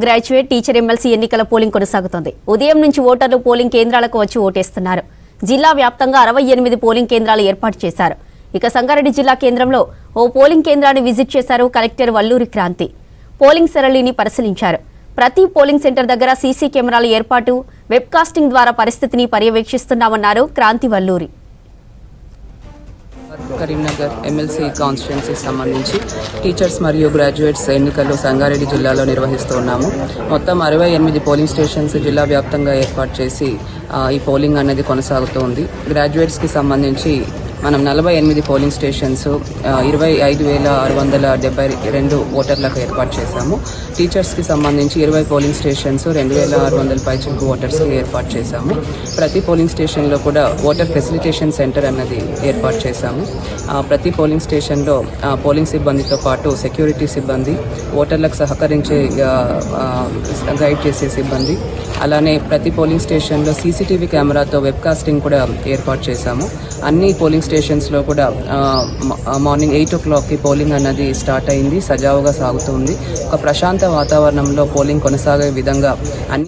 Graduate teacher MLC ఎన్నికల polling కొనసాగుతోంది. ఉదయం నుంచి ఓటర్లు పోలింగ్ కేంద్రాలకు వచ్చి ఓటేస్తున్నారు. జిల్లా వ్యాప్తంగా 68 పోలింగ్ కేంద్రాలు ఏర్పాటు చేశారు. ఇక సంగారెడ్డి జిల్లా కేంద్రంలో ఓ పోలింగ్ కేంద్రాన్ని విజిట్ చేశారు కలెక్టర్ వల్లూరి క్రాంతి. పోలింగ్ సరళిని పరిశీలించారు. ప్రతి పోలింగ్ సెంటర్ దగ్గర సీసీ కెమెరాల ఏర్పాటు, వెబ్కాస్టింగ్ ద్వారా పరిస్థితిని పర్యవేక్షిస్తున్నామన్నారు క్రాంతి వల్లూరి. కరీంనగర్ ఎమ్మెల్సీ కాన్స్టిట్యున్సీకి సంబంధించి టీచర్స్ మరియు గ్రాడ్యుయేట్స్ ఎన్నికలు సంగారెడ్డి జిల్లాలో నిర్వహిస్తున్నాము. మొత్తం 68 పోలింగ్ స్టేషన్స్ జిల్లా వ్యాప్తంగా ఏర్పాటు చేసి ఈ పోలింగ్ అనేది కొనసాగుతోంది. గ్రాడ్యుయేట్స్కి సంబంధించి మనం 48 పోలింగ్ స్టేషన్స్ 25,672 ఓటర్లకు ఏర్పాటు చేశాము. టీచర్స్కి సంబంధించి 20 పోలింగ్ స్టేషన్స్ 2,600 పైచిలకు ఓటర్స్కి ఏర్పాటు చేశాము. ప్రతి పోలింగ్ స్టేషన్లో కూడా ఓటర్ ఫెసిలిటేషన్ సెంటర్ అన్నది ఏర్పాటు చేశాము. ప్రతి పోలింగ్ స్టేషన్లో పోలింగ్ సిబ్బందితో పాటు సెక్యూరిటీ సిబ్బంది, ఓటర్లకు సహకరించే గైడ్ చేసే సిబ్బంది, అలానే ప్రతి పోలింగ్ స్టేషన్లో సీసీటీవీ కెమెరాతో వెబ్కాస్టింగ్ కూడా ఏర్పాటు చేశాము. అన్ని పోలింగ్ స్టేషన్స్లో కూడా మార్నింగ్ 8 o'clockకి పోలింగ్ అన్నది స్టార్ట్ అయింది. సజావుగా సాగుతుంది. ఒక ప్రశాంత వాతావరణంలో పోలింగ్ కొనసాగే విధంగా అన్ని